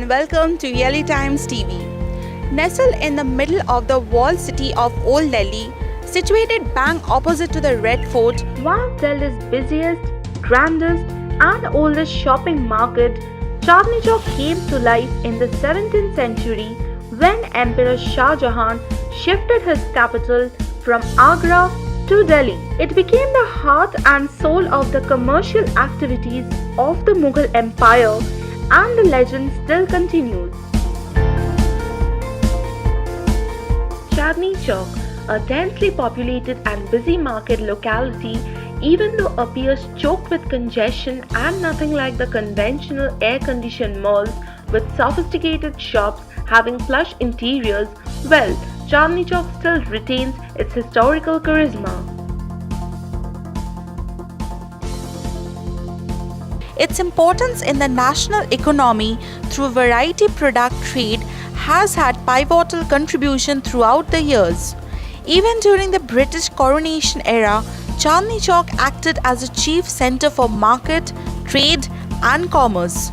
welcome to Yelly Times TV. Nestled in the middle of the walled city of Old Delhi, situated bang opposite to the Red Fort, one of Delhi's busiest, grandest and oldest shopping market, Chandni Chowk came to life in the 17th century when Emperor Shah Jahan shifted his capital from Agra to Delhi. It became the heart and soul of the commercial activities of the Mughal Empire, and the legend still continues. Chandni Chowk, a densely populated and busy market locality, even though appears choked with congestion and nothing like the conventional air-conditioned malls with sophisticated shops having plush interiors, well, Chandni Chowk still retains its historical charisma. Its importance in the national economy through variety product trade has had pivotal contribution throughout the years. Even during the British coronation era, Chandni Chowk acted as a chief centre for market, trade and commerce.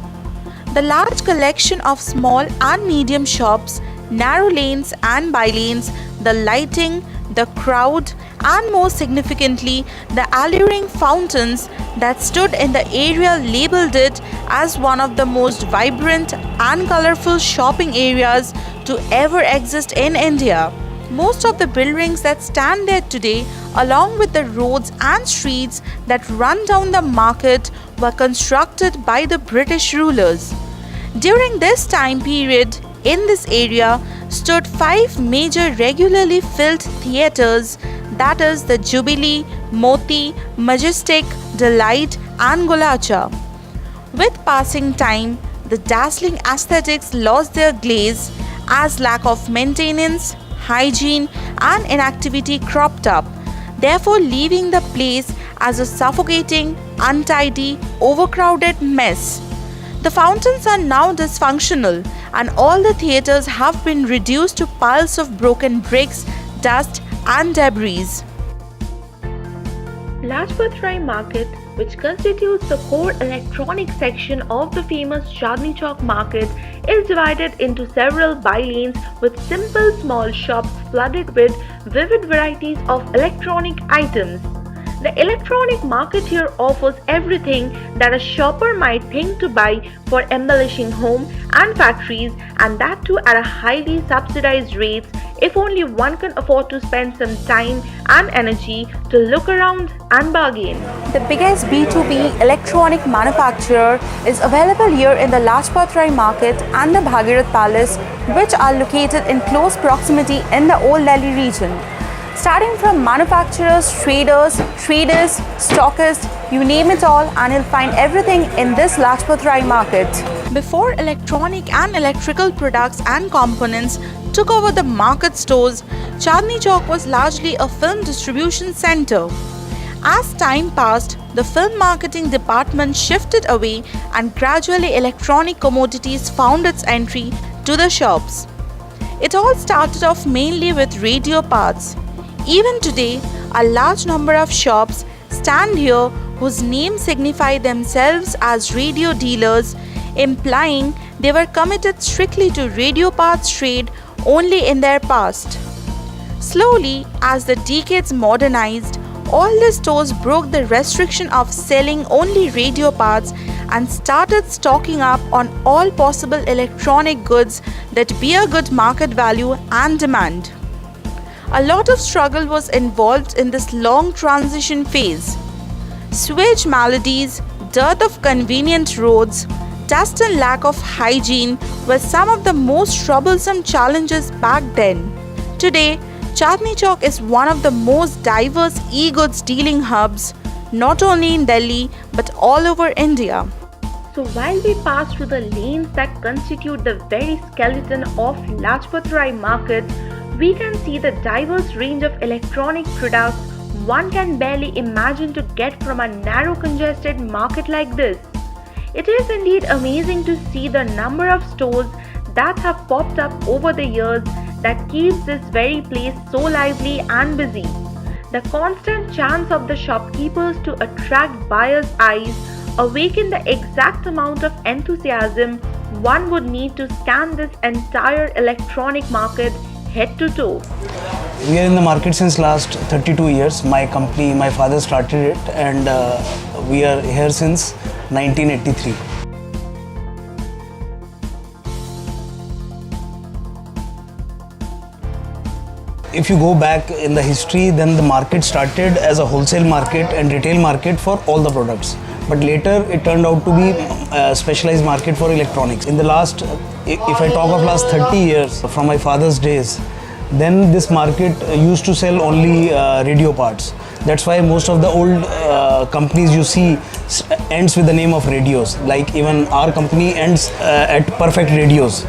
The large collection of small and medium shops, narrow lanes and by-lanes, the lighting, the crowd and most significantly the alluring fountains that stood in the area labelled it as one of the most vibrant and colourful shopping areas to ever exist in India. Most of the buildings that stand there today, along with the roads and streets that run down the market, were constructed by the British rulers. During this time period, in this area stood 5 major regularly filled theatres, that is the Jubilee, Moti, Majestic, Delight and Gulacha. With passing time, the dazzling aesthetics lost their glaze as lack of maintenance, hygiene and inactivity cropped up, therefore leaving the place as a suffocating, untidy, overcrowded mess. The fountains are now dysfunctional and all the theatres have been reduced to piles of broken bricks, dust and debris. Lajpat Rai Market, which constitutes the core electronic section of the famous Chandni Chowk market, is divided into several by-lanes with simple small shops flooded with vivid varieties of electronic items. The electronic market here offers everything that a shopper might think to buy for embellishing home and factories, and that too at a highly subsidized rates if only one can afford to spend some time and energy to look around and bargain. The biggest B2B electronic manufacturer is available here in the Lajpat Rai Market and the Bhagirath Palace, which are located in close proximity in the Old Delhi region. Starting from manufacturers, traders, stockists, you name it all, and you'll find everything in this Lajpat Rai market. Before electronic and electrical products and components took over the market stores, Chandni Chowk was largely a film distribution center. As time passed, the film marketing department shifted away and gradually electronic commodities found its entry to the shops. It all started off mainly with radio parts. Even today, a large number of shops stand here whose names signify themselves as radio dealers, implying they were committed strictly to radio parts trade only in their past. Slowly, as the decades modernized, all the stores broke the restriction of selling only radio parts and started stocking up on all possible electronic goods that bear good market value and demand. A lot of struggle was involved in this long transition phase. Sewage maladies, dearth of convenient roads, dust and lack of hygiene were some of the most troublesome challenges back then. Today, Chandni Chowk is one of the most diverse e-goods dealing hubs, not only in Delhi but all over India. So while we pass through the lanes that constitute the very skeleton of Lajpat Rai market, we can see the diverse range of electronic products one can barely imagine to get from a narrow congested market like this. It is indeed amazing to see the number of stores that have popped up over the years that keeps this very place so lively and busy. The constant chance of the shopkeepers to attract buyers' eyes awaken the exact amount of enthusiasm one would need to scan this entire electronic market head to toe. We are in the market since last 32 years. My company, my father started it, and we are here since 1983. If you go back in the history, then the market started as a wholesale market and retail market for all the products. But later it turned out to be a specialized market for electronics. In the last, if I talk of last 30 years, from my father's days, then this market used to sell only radio parts. That's why most of the old companies you see ends with the name of radios. Like even our company ends at Perfect Radios,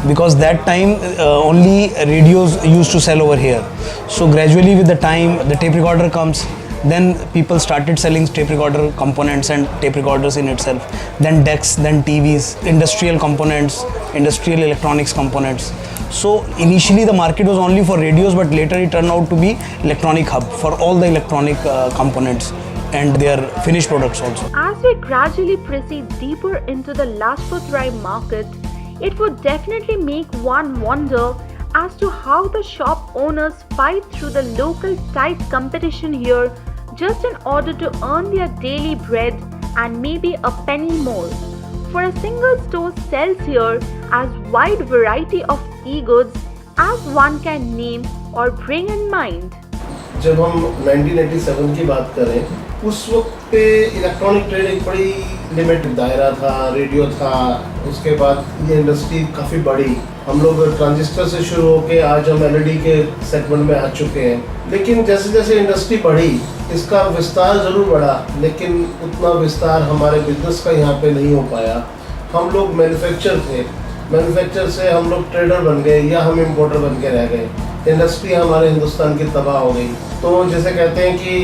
because that time only radios used to sell over here. So gradually with the time the tape recorder comes, then people started selling tape recorder components and tape recorders in itself, then decks, then TVs, industrial components, industrial electronics components. So initially the market was only for radios, but later it turned out to be electronic hub for all the electronic components and their finished products also. As we gradually proceed deeper into the Lajpat Rai market, it would definitely make one wonder as to how the shop owners fight through the local tight competition here just in order to earn their daily bread and maybe a penny more. For a single store sells here as wide variety of e-goods as one can name or bring in mind. जब हम 1987 की बात करें, उस वक्त पे electronic trade एक बड़ी लिमिटेड दायरा था, रेडियो था, उसके बाद ये इंडस्ट्री काफ़ी बड़ी। हम लोग ट्रांजिस्टर से शुरू होके आज हम एलईडी के सेगमेंट में आ चुके हैं। लेकिन जैसे जैसे इंडस्ट्री बढ़ी, इसका विस्तार ज़रूर बढ़ा, लेकिन उतना विस्तार हमारे बिजनेस का यहाँ पे नहीं हो पाया। हम लोग मैन्युफैक्चर से हम लोग ट्रेडर बन गए या हम इम्पोर्टर बन के रह गए। इंडस्ट्री हमारे हिंदुस्तान की तबाह हो गई। तो जैसे कहते हैं कि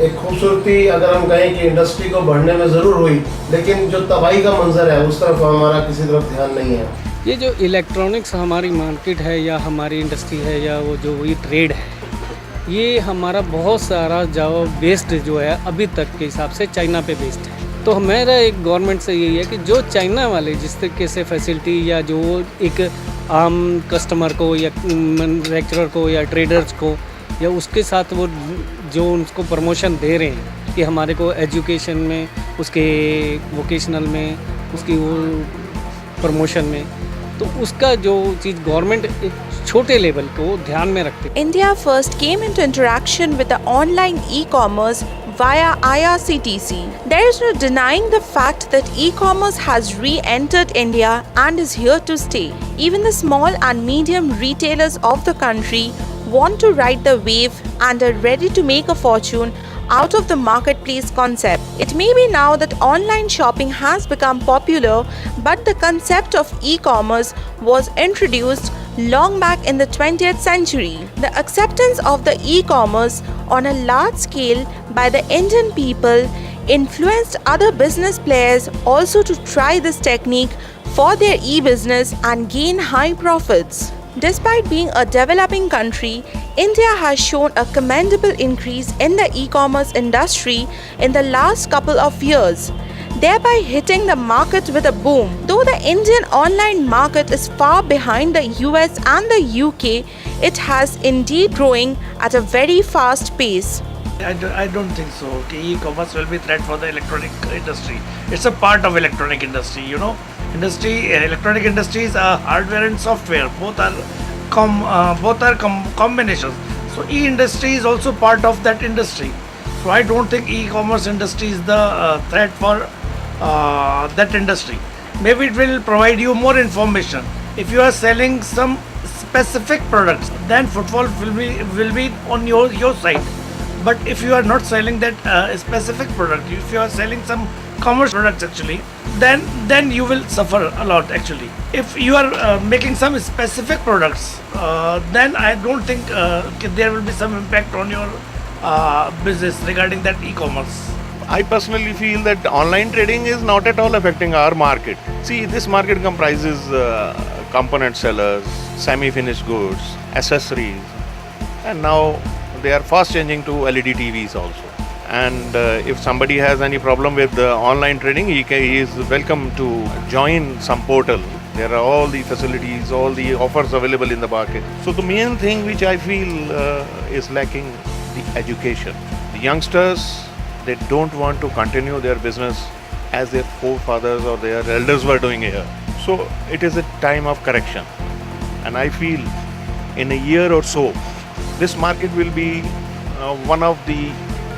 एक खूबसूरती अगर हम कहें कि इंडस्ट्री को बढ़ने में ज़रूर हुई, लेकिन जो तबाही का मंजर है उस तरफ हमारा किसी तरफ ध्यान नहीं है। ये जो इलेक्ट्रॉनिक्स हमारी मार्केट है या हमारी इंडस्ट्री है या वो जो ये ट्रेड है, ये हमारा बहुत सारा जो बेस्ड जो है अभी तक के हिसाब से चाइना पे बेस्ड है। तो मेरा एक गवर्नमेंट से यही है कि जो चाइना वाले जिस तरीके से फैसिलिटी या जो एक आम कस्टमर को या मैन्युफैक्चरर को या ट्रेडर्स को या उसके साथ वो जो उनको प्रमोशन दे रहे हैं कि हमारे को एजुकेशन में, उसके वोकेशनल में, उसकी वो प्रमोशन में, तो उसका जो चीज़ गवर्नमेंट एक छोटे लेवल को ध्यान में रखते। India first came into interaction with the online e-commerce via IRCTC. There is no denying the fact that e-commerce has re-entered India and is here to stay. Even the small and medium retailers of the country want to ride the wave and are ready to make a fortune out of the marketplace concept. It may be now that online shopping has become popular, but the concept of e-commerce was introduced long back in the 20th century. The acceptance of the e-commerce on a large scale by the Indian people influenced other business players also to try this technique for their e-business and gain high profits. Despite being a developing country, India has shown a commendable increase in the e-commerce industry in the last couple of years, thereby hitting the market with a boom. Though the Indian online market is far behind the US and the UK, it has indeed growing at a very fast pace. I don't think so. Okay, e-commerce will be threat for the electronic industry. It's a part of electronic industry, you know. Electronic industries are hardware and software. Both are combinations. So e-industry is also part of that industry. So I don't think e-commerce industry is the threat for that industry. Maybe it will provide you more information. If you are selling some specific products, then footfall will be on your side. But if you are not selling that specific product, if you are selling some commercial products actually, then you will suffer a lot actually. If you are making some specific products, then I don't think there will be some impact on your business regarding that e-commerce. I personally feel that online trading is not at all affecting our market. See, this market comprises component sellers, semi-finished goods, accessories, and now they are fast changing to LED TVs also. And if somebody has any problem with online trading, he is welcome to join some portal. There are all the facilities, all the offers available in the market. So the main thing which I feel is lacking the education. The youngsters, they don't want to continue their business as their forefathers or their elders were doing here. So it is a time of correction. And I feel in a year or so, this market will be one of the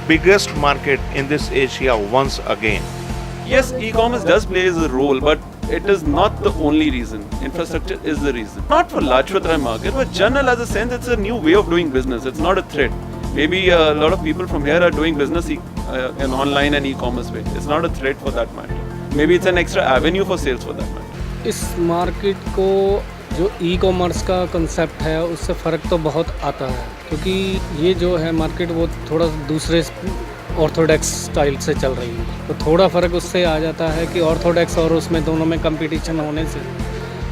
biggest market in this Asia once again. Yes, e-commerce does play a role, but it is not the only reason. Infrastructure is the reason. Not for Lajpatrai market, but general as a sense, it's a new way of doing business. It's not a threat. Maybe a lot of people from here are doing business in online and e-commerce way. It's not a threat for that matter. Maybe it's an extra avenue for sales for that matter. इस market को जो e commerce का concept है उससे फ़र्क तो बहुत आता है, क्योंकि ये जो है मार्केट वो थोड़ा दूसरे ऑर्थोडॉक्स स्टाइल से चल रही है, तो थोड़ा फ़र्क उससे आ जाता है कि ऑर्थोडॉक्स और उसमें दोनों में कंपटीशन होने से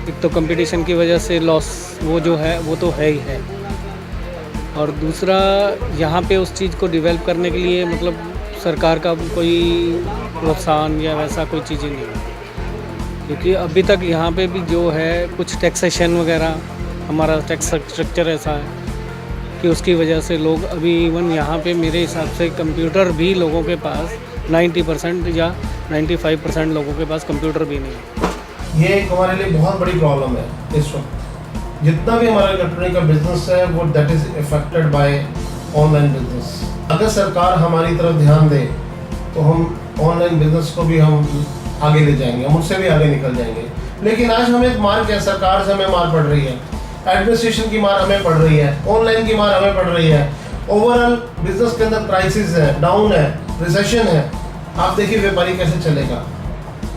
एक तो कंपटीशन की वजह से लॉस वो जो है वो तो है ही है, और दूसरा यहाँ पे उस चीज़ को डेवलप करने के लिए मतलब सरकार का कोई प्रोत्साहन या वैसा कोई चीज़ ही नहीं है, क्योंकि अभी तक यहाँ पे भी जो है कुछ टैक्सेशन वगैरह हमारा टैक्स स्ट्रक्चर ऐसा है कि उसकी वजह से लोग अभी इवन यहाँ पे मेरे हिसाब से कंप्यूटर भी लोगों के पास 90% या 95% लोगों के पास कंप्यूटर भी नहीं है। ये एक हमारे लिए बहुत बड़ी प्रॉब्लम है इस वक्त। जितना भी हमारा इलेक्ट्रॉनिक का बिजनेस है वो that is affected by online business. अगर सरकार हमारी तरफ ध्यान दे तो हम ऑनलाइन बिजनेस को भी हम आगे ले जाएंगे, हम उससे भी आगे निकल जाएंगे। लेकिन आज हमें मार क्या, सरकार से हमें मार पड़ रही है, एडमिनिस्ट्रेशन की मार हमें पड़ रही है, ऑनलाइन की मार हमें पड़ रही है। ओवरऑल बिजनेस के अंदर क्राइसिस है, डाउन है, रिसेशन है। आप देखिए व्यापारी कैसे चलेगा।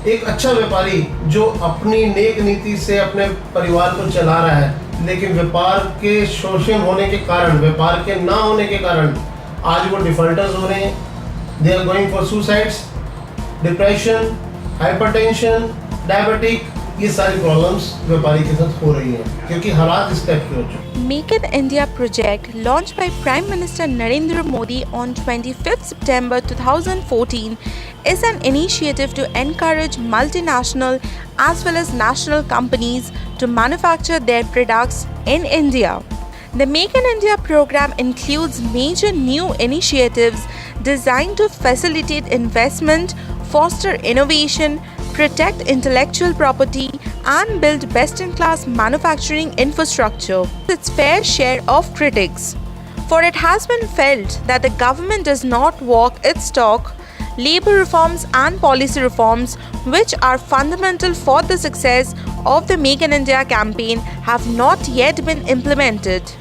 एक अच्छा व्यापारी जो अपनी नेक नीति से अपने परिवार को चला रहा है, लेकिन व्यापार के शोषण होने के कारण, व्यापार के ना होने के कारण आज वो डिफॉल्टर्स हो रहे हैं। They are going for suicides, depression, hypertension, diabetic, ये सारी प्रॉब्लम्स व्यापारी के साथ हो रही हैं क्योंकि हालात इस टाइप के हो चुके हैं। Make in India project launched by Prime Minister Narendra Modi on 25th September 2014 is an initiative to encourage multinational as well as national companies to manufacture their products in India. The Make in India program includes major new initiatives designed to facilitate investment, foster innovation, protect intellectual property, and build best-in-class manufacturing infrastructure. Its fair share of critics, for it has been felt that the government does not walk its talk. Labor reforms and policy reforms, which are fundamental for the success of the Make in India campaign, have not yet been implemented.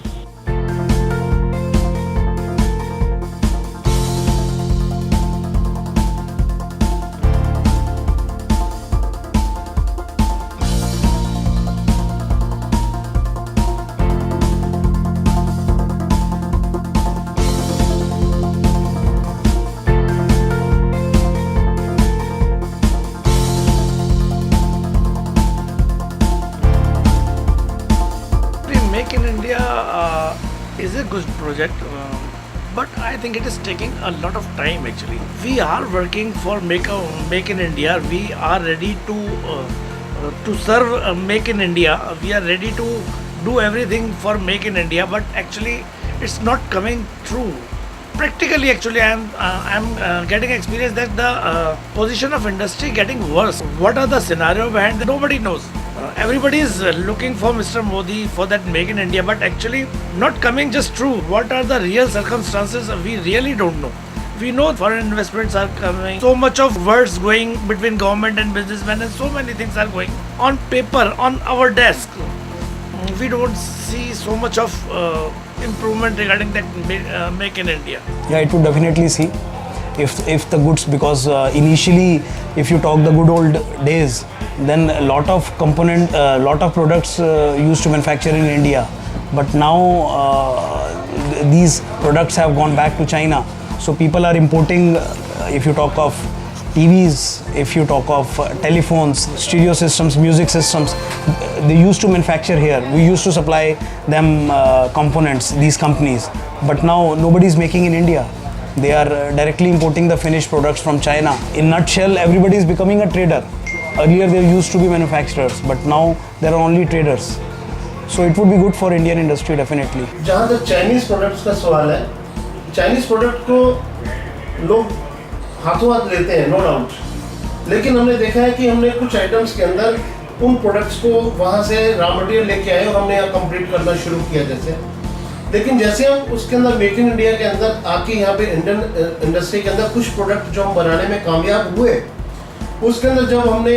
Make in India is a good project, but I think it is taking a lot of time actually. We are working for Make in India. We are ready to serve Make in India. We are ready to do everything for Make in India, but actually it's not coming true. Practically, actually, I'm getting experience that the position of industry getting worse. What are the scenario behind that? Nobody knows. Everybody is looking for Mr. Modi for that Make in India, but actually not coming just true. What are the real circumstances? We really don't know. We know foreign investments are coming. So much of words going between government and businessmen, and so many things are going on paper on our desk. We don't see so much of improvement regarding that Make in India. Yeah, it would definitely see if the goods, because initially if you talk the good old days, then a lot of products used to manufacture in India, but now these products have gone back to China. So people are importing, if you talk of TVs, if you talk of telephones, stereo systems, music systems, they used to manufacture here. We used to supply them components, these companies, but now nobody is making in India. They are directly importing the finished products from China. In nutshell, everybody is becoming a trader. Earlier there used to be manufacturers, but now there are only traders. So it would be good for Indian industry definitely. जहाँ तक Chinese products का सवाल है, Chinese product को लोग हाथों हाथ लेते हैं, नो डाउट, लेकिन हमने देखा है कि हमने कुछ आइटम्स के अंदर उन प्रोडक्ट्स को वहाँ से रॉ मटेरियल लेके आए और हमने यहाँ कंप्लीट करना शुरू किया जैसे, लेकिन जैसे हम उसके अंदर मेक इन इंडिया के अंदर आके यहाँ पे इंडियन इंडस्ट्री के अंदर कुछ प्रोडक्ट जो हम बनाने में कामयाब हुए, उसके अंदर जब हमने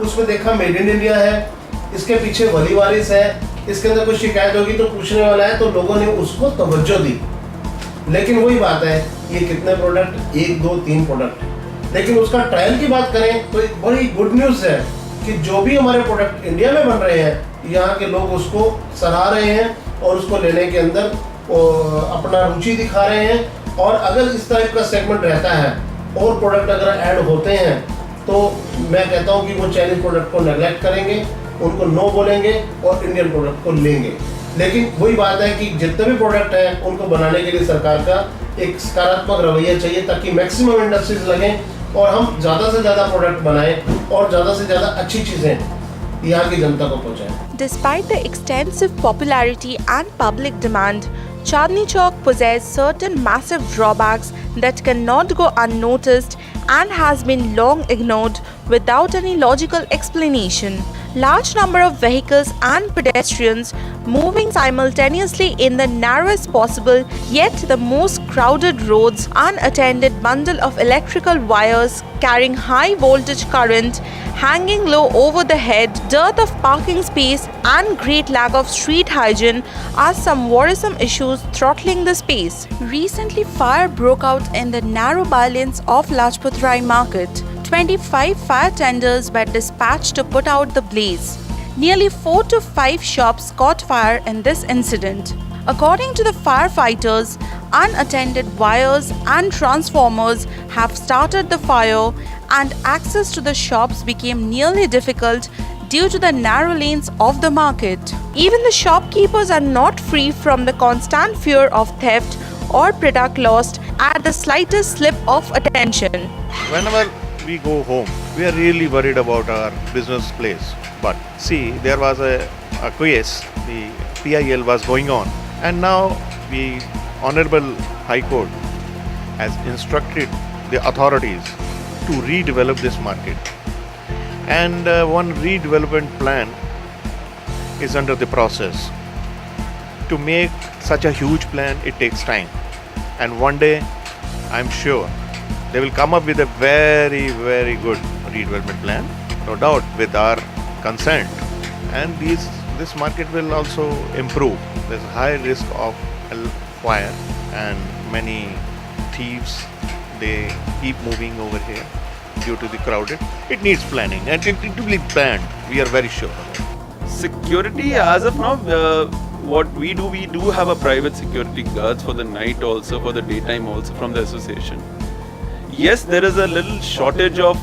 उसमें देखा मेड इन इंडिया है, इसके पीछे वली वारिस है, इसके अंदर कोई शिकायत होगी तो पूछने वाला है, तो लोगों ने उसको तवज्जो दी। लेकिन वही बात है, ये कितने प्रोडक्ट, 1 2 3 प्रोडक्ट, लेकिन उसका ट्रायल की बात करें तो एक बड़ी गुड न्यूज़ है कि जो भी हमारे प्रोडक्ट इंडिया में बन रहे हैं, यहाँ के लोग उसको सराह रहे हैं और उसको लेने के अंदर अपना रुचि दिखा रहे हैं। और अगर इस टाइप का सेगमेंट रहता है और प्रोडक्ट अगर ऐड होते हैं, तो मैं कहता हूँ कि वो चाइनीज प्रोडक्ट को नेगलेक्ट करेंगे, उनको नो बोलेंगे और इंडियन प्रोडक्ट को लेंगे। लेकिन वही बात है कि जितने भी प्रोडक्ट हैं उनको बनाने के लिए सरकार का एक सकारात्मक रवैया चाहिए, ताकि मैक्सिमम इंडस्ट्रीज लगें और हम ज़्यादा से ज़्यादा प्रोडक्ट बनाएं और ज़्यादा से ज़्यादा अच्छी चीज़ें यहाँ की जनता को पहुँचाएं। Despite the extensive popularity and public demand, Chandni Chowk possesses certain massive drawbacks that cannot go unnoticed and has been long ignored without any logical explanation. Large number of vehicles and pedestrians moving simultaneously in the narrowest possible yet the most crowded roads, unattended bundle of electrical wires carrying high voltage current hanging low over the head, dearth of parking space and great lack of street hygiene are some worrisome issues throttling the space. Recently, fire broke out in the narrow bylanes of Lajpat Rai market. 25 fire tenders were dispatched to put out the blaze. Nearly 4 to 5 shops caught fire in this incident. According to the firefighters, unattended wires and transformers have started the fire and access to the shops became nearly difficult due to the narrow lanes of the market. Even the shopkeepers are not free from the constant fear of theft or product lost at the slightest slip of attention. Whenever we go home, we are really worried about our business place. But see, there was a case, the PIL was going on, and now the Honorable High Court has instructed the authorities to redevelop this market. And one redevelopment plan is under the process. To make such a huge plan, it takes time. And one day, I'm sure, they will come up with a very, very good redevelopment plan, no doubt, with our consent. And this market will also improve. There's a high risk of fire and many thieves, they keep moving over here due to the crowded. It needs planning and it will be planned, we are very sure. Security, as of now, what we do have a private security guards for the night also, for the daytime also from the association. Yes, there is a little shortage of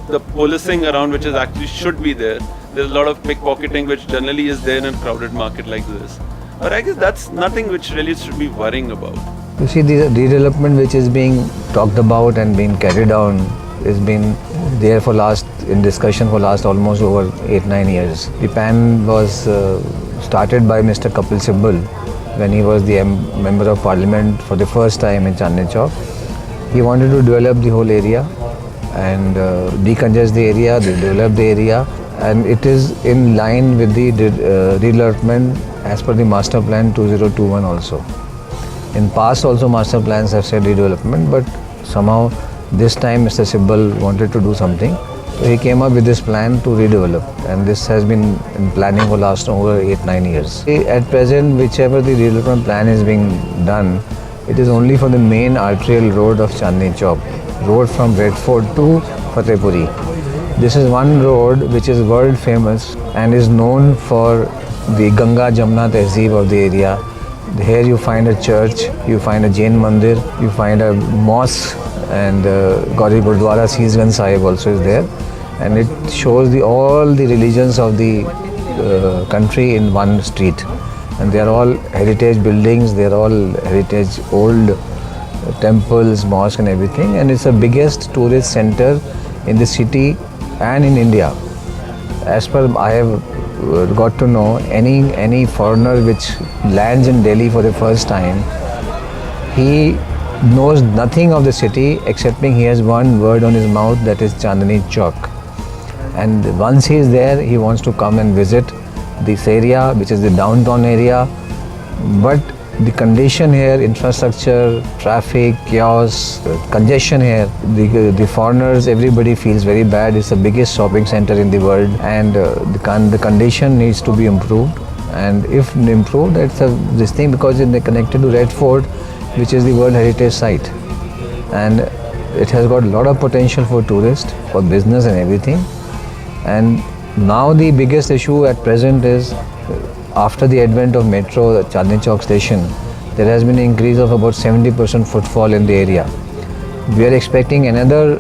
the policing around, which is actually should be there. There's a lot of pickpocketing which generally is there in a crowded market like this. But I guess that's nothing which really should be worrying about. You see, the redevelopment which is being talked about and being carried on has been there in discussion for last almost over 8-9 years. The plan was started by Mr. Kapil Sibal when he was the Member of Parliament for the first time in Chandni Chowk. He wanted to develop the whole area and decongest the area, develop the area, and it is in line with the redevelopment as per the Master Plan 2021 also. In past also Master Plans have said redevelopment, but somehow this time Mr. Sibal wanted to do something. So he came up with this plan to redevelop, and this has been in planning for last over 8-9 years. At present, whichever the redevelopment plan is being done, it is only for the main arterial road of Chandni Chowk, road from Red Fort to Fatehpuri. This is one road which is world famous and is known for the Ganga Jamna Tehzeeb of the area. Here you find a church, you find a Jain Mandir, you find a mosque, and Gauri Gurdwara Seesganj Sahib also is there. And it shows all the religions of the country in one street. And they are all heritage buildings, they are all heritage old temples, mosques and everything, and it's the biggest tourist center in the city and in India. As per I have got to know, any foreigner which lands in Delhi for the first time, he knows nothing of the city excepting he has one word on his mouth, that is Chandni Chowk. And once he is there, he wants to come and visit this area, which is the downtown area. But the condition here, infrastructure, traffic, chaos, congestion here, the foreigners, everybody feels very bad. It's the biggest shopping center in the world, and the condition needs to be improved. And if improved, that's this thing, because it's connected to Red Fort, which is the World Heritage Site, and it has got a lot of potential for tourists, for business and everything. And now the biggest issue at present is, after the advent of metro, the Chandni Chowk station, there has been an increase of about 70% footfall in the area. We are expecting another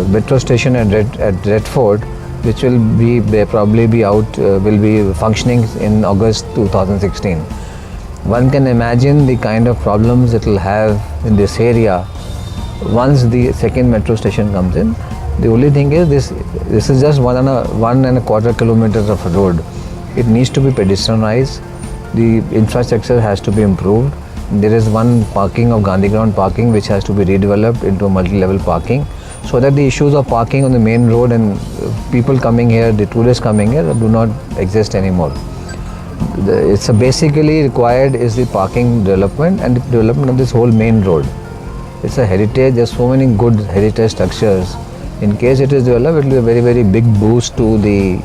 metro station at Red Fort, which will probably be functioning in August 2016. One can imagine the kind of problems it will have in this area once the second metro station comes in. The only thing is this is just 1.25 kilometers of road. It needs to be pedestrianized. The infrastructure has to be improved. There is one parking of Gandhi Ground parking which has to be redeveloped into a multi-level parking, so that the issues of parking on the main road and people coming here, the tourists coming here, do not exist anymore. It's basically required is the parking development and the development of this whole main road. It's a heritage. There's so many good heritage structures. In case it is developed, it will be a very, very big boost to the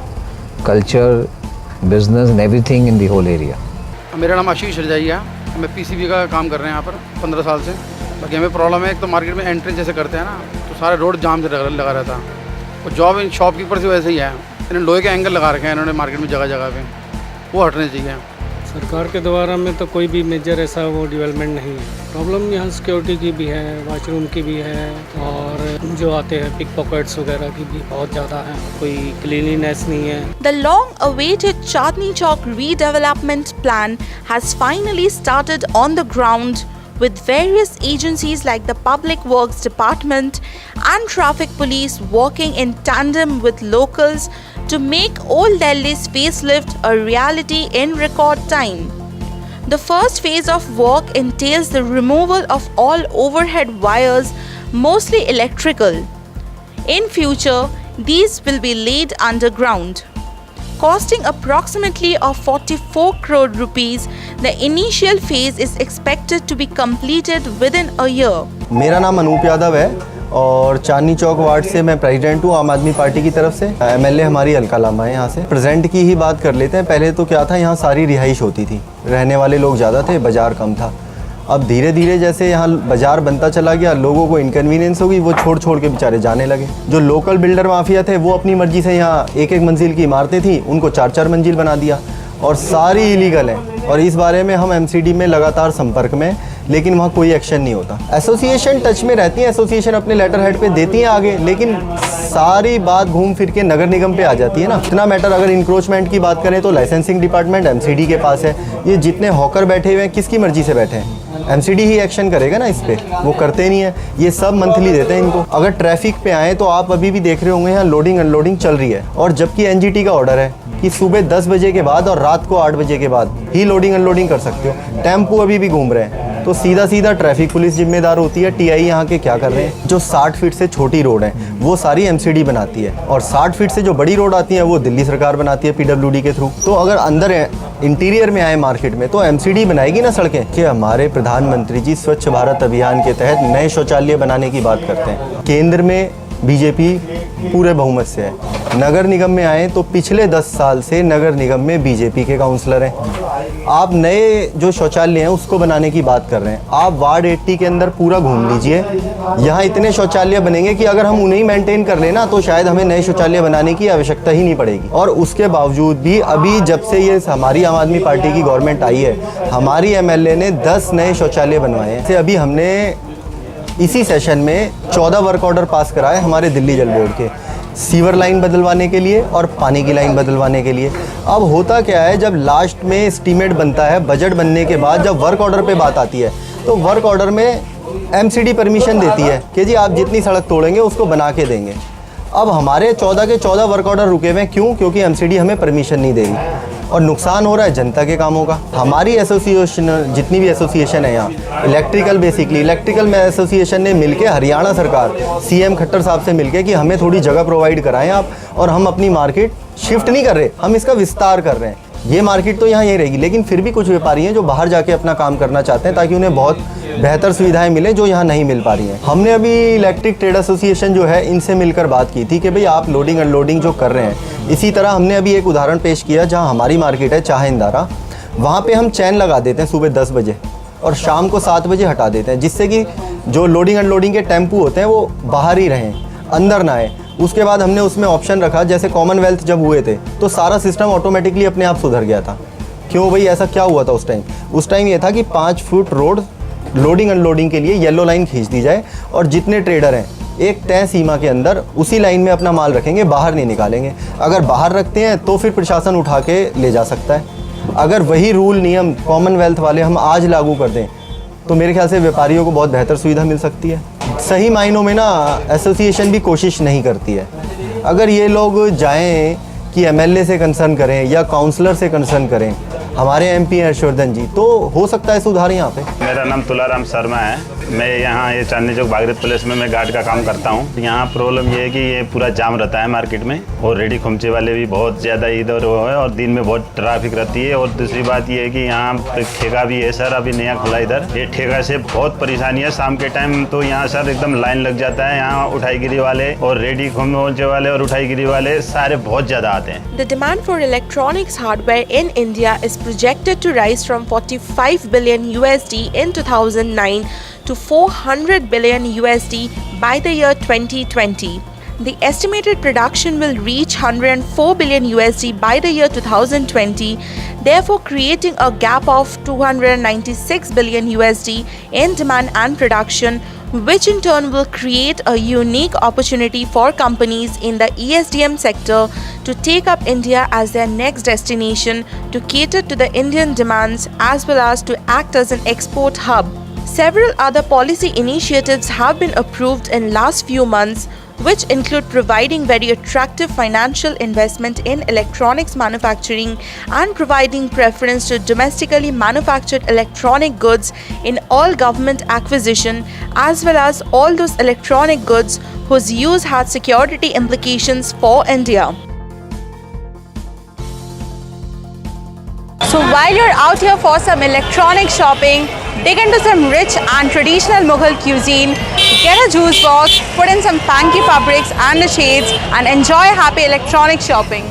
culture, business and everything in the whole area. मेरा नाम आशीष रजाइया, मैं PCB का काम कर रहे हैं यहाँ पर 15 साल से। बाकी हमें प्रॉब्लम है, एक तो मार्केट में एंट्री जैसे करते हैं ना, तो सारा रोड जाम से लगा रहता है। और जॉब इन शॉपकीपर से वैसे ही है, इन्होंने लोहे के एंगल लगा रखे हैं इन्होंने मार्केट में जगह जगह पे, वो हटने चाहिए। सरकार के द्वारा में तो कोई भी मेजर ऐसा वो डेवलपमेंट नहीं है। प्रॉब्लम यहाँ सिक्योरिटी की भी है, वॉशरूम की भी है, और जो आते हैं पिक पॉकेट्स वगैरह की भी बहुत ज़्यादा है, कोई क्लीनिनेस नहीं है। The long-awaited Chandni Chowk redevelopment plan has finally started on the ground, with various agencies like the Public Works Department and Traffic Police working in tandem with locals to make Old Delhi's facelift a reality in record time. The first phase of work entails the removal of all overhead wires, mostly electrical. In future, these will be laid underground. Costing approximately of 44 crore rupees, the initial phase is expected to be completed within a year. मेरा नाम अनूप यादव है और Chandni Chowk ward से मैं president हूँ आम आदमी party की तरफ से। एमएलए हमारी अलका लांबा है यहाँ से। प्रेजेंट की ही बात कर लेते हैं। पहले तो क्या था, यहाँ सारी रिहाइश होती थी, रहने वाले लोग ज़्यादा थे, बाज़ार कम था। अब धीरे धीरे जैसे यहाँ बाज़ार बनता चला गया, लोगों को इनकन्वीनियंस हो गई, वो छोड़ के बेचारे जाने लगे। जो लोकल बिल्डर माफिया थे वो अपनी मर्जी से यहाँ एक मंजिल की इमारतें थी, उनको 4 मंजिल बना दिया, और सारी इलीगल है। और इस बारे में हम एमसीडी में लगातार संपर्क में, लेकिन वहाँ कोई एक्शन नहीं होता। एसोसिएशन टच में रहती है, एसोसिएशन अपने लेटर हेड पे देती है आगे, लेकिन सारी बात घूम फिर के नगर निगम पे आ जाती है ना। इतना मैटर अगर इंक्रोचमेंट की बात करें तो लाइसेंसिंग डिपार्टमेंट एमसीडी के पास है। ये जितने हॉकर बैठे हुए हैं किसकी मर्जी से बैठे हैं? एमसीडी ही एक्शन करेगा ना इस पे, वो करते नहीं है। ये सब मंथली देते हैं इनको। अगर ट्रैफिक पे आए तो आप अभी भी देख रहे होंगे यहाँ लोडिंग अनलोडिंग चल रही है, और जबकि एनजीटी का ऑर्डर है कि सुबह 10 बजे के बाद और रात को 8 बजे के बाद ही लोडिंग अनलोडिंग कर सकते हो। टेम्पो अभी भी घूम रहे हैं, तो सीधा ट्रैफिक पुलिस जिम्मेदार होती है। टीआई यहाँ के क्या कर रहे हैं? जो 60 फीट से छोटी रोड है वो सारी एमसीडी बनाती है, और 60 फीट से जो बड़ी रोड आती है वो दिल्ली सरकार बनाती है पीडब्ल्यूडी के थ्रू। तो अगर अंदर इंटीरियर में आए मार्केट में तो एमसीडी बनाएगी ना सड़कें। कि हमारे प्रधानमंत्री जी स्वच्छ भारत अभियान के तहत नए शौचालय बनाने की बात करते हैं। केंद्र में बीजेपी पूरे बहुमत से है। नगर निगम में आए तो पिछले 10 साल से नगर निगम में बीजेपी के काउंसलर हैं। आप नए जो शौचालय हैं उसको बनाने की बात कर रहे हैं। आप वार्ड 80 के अंदर पूरा घूम लीजिए, यहाँ इतने शौचालय बनेंगे कि अगर हम उन्हें मेंटेन कर लेना तो शायद हमें नए शौचालय बनाने की आवश्यकता ही नहीं पड़ेगी। और उसके बावजूद भी अभी जब से ये हमारी आम आदमी पार्टी की गवर्नमेंट आई है, हमारी एमएलए ने 10 नए शौचालय बनवाए हैं। जैसे अभी हमने इसी सेशन में 14 वर्क ऑर्डर पास कराए हमारे दिल्ली जल बोर्ड के, सीवर लाइन बदलवाने के लिए और पानी की लाइन बदलवाने के लिए। अब होता क्या है, जब लास्ट में एस्टीमेट बनता है, बजट बनने के बाद जब वर्क ऑर्डर पे बात आती है, तो वर्क ऑर्डर में MCD परमिशन देती है कि जी आप जितनी सड़क तोड़ेंगे उसको बना के देंगे। अब हमारे 14 के 14 वर्क ऑर्डर रुके हुए हैं, क्यों? क्योंकि MCD हमें परमिशन नहीं दे रही और नुकसान हो रहा है जनता के कामों का। हमारी एसोसिएशन, जितनी भी एसोसिएशन है यहाँ इलेक्ट्रिकल, बेसिकली इलेक्ट्रिकल में एसोसिएशन ने मिलके हरियाणा सरकार CM खट्टर साहब से मिलके कि हमें थोड़ी जगह प्रोवाइड कराएं आप, और हम अपनी मार्केट शिफ्ट नहीं कर रहे, हम इसका विस्तार कर रहे हैं। ये मार्केट तो यहाँ यही रहेगी, लेकिन फिर भी कुछ व्यापारी हैं जो बाहर जाके अपना काम करना चाहते हैं ताकि उन्हें बहुत बेहतर सुविधाएं मिलें जो यहाँ नहीं मिल पा रही हैं। हमने अभी इलेक्ट्रिक ट्रेड एसोसिएशन जो है इनसे मिलकर बात की थी कि भाई आप लोडिंग अनलोडिंग जो कर रहे हैं, इसी तरह हमने अभी एक उदाहरण पेश किया जहाँ हमारी मार्केट है चाहिंदारा, वहाँ पर हम चैन लगा देते हैं सुबह 10 बजे और शाम को 7 बजे हटा देते हैं, जिससे कि जो लोडिंग अनलोडिंग के टेम्पू होते हैं वो बाहर ही रहें, अंदर ना आए। उसके बाद हमने उसमें ऑप्शन रखा, जैसे कॉमनवेल्थ जब हुए थे तो सारा सिस्टम ऑटोमेटिकली अपने आप सुधर गया था। क्यों भाई, ऐसा क्या हुआ था उस टाइम? उस टाइम ये था कि 5 फुट रोड लोडिंग अनलोडिंग के लिए येलो लाइन खींच दी जाए और जितने ट्रेडर हैं एक तय सीमा के अंदर उसी लाइन में अपना माल रखेंगे, बाहर नहीं निकालेंगे। अगर बाहर रखते हैं तो फिर प्रशासन उठा के ले जा सकता है। अगर वही रूल नियम कॉमनवेल्थ वाले हम आज लागू कर दें तो मेरे ख्याल से व्यापारियों को बहुत बेहतर सुविधा मिल सकती है। सही मायनों में ना एसोसिएशन भी कोशिश नहीं करती है। अगर ये लोग जाएं कि MLA से कंसर्न करें या काउंसलर से कंसर्न करें, हमारे MP हर्षवर्धन जी, तो हो सकता है सुधार यहाँ पे। मेरा नाम तुलाराम शर्मा है। मैं यहाँ ये चांदनी चौक भागीरथ प्लेस में मैं गार्ड का काम करता हूँ। यहाँ प्रॉब्लम ये है कि ये पूरा जाम रहता है मार्केट में और रेडी खोमचे वाले भी बहुत ज़्यादा इधर वो है और दिन में बहुत ट्रैफिक रहती है। और दूसरी बात ये है कि यहाँ पे ठेका भी है सर, अभी नया खुला इधर। ये ठेका से बहुत परेशानी है। शाम के टाइम तो यहाँ सर एकदम लाइन लग जाता है। यहाँ उठाईगिरी वाले और रेडी खोमचे वाले और उठाईगिरी वाले सारे बहुत ज़्यादा आते हैं। The demand for electronics hardware in India is projected to rise from 45 billion USD in 2009 to 400 billion USD by the year 2020. The estimated production will reach 104 billion USD by the year 2020, therefore creating a gap of 296 billion USD in demand and production, which in turn will create a unique opportunity for companies in the ESDM sector to take up India as their next destination to cater to the Indian demands as well as to act as an export hub. Several other policy initiatives have been approved in last few months, which include providing very attractive financial investment in electronics manufacturing and providing preference to domestically manufactured electronic goods in all government acquisition, as well as all those electronic goods whose use had security implications for India. So while you're out here for some electronic shopping, dig into some rich and traditional Mughal cuisine, get a juice box, put in some fancy fabrics and the shades, and enjoy happy electronic shopping.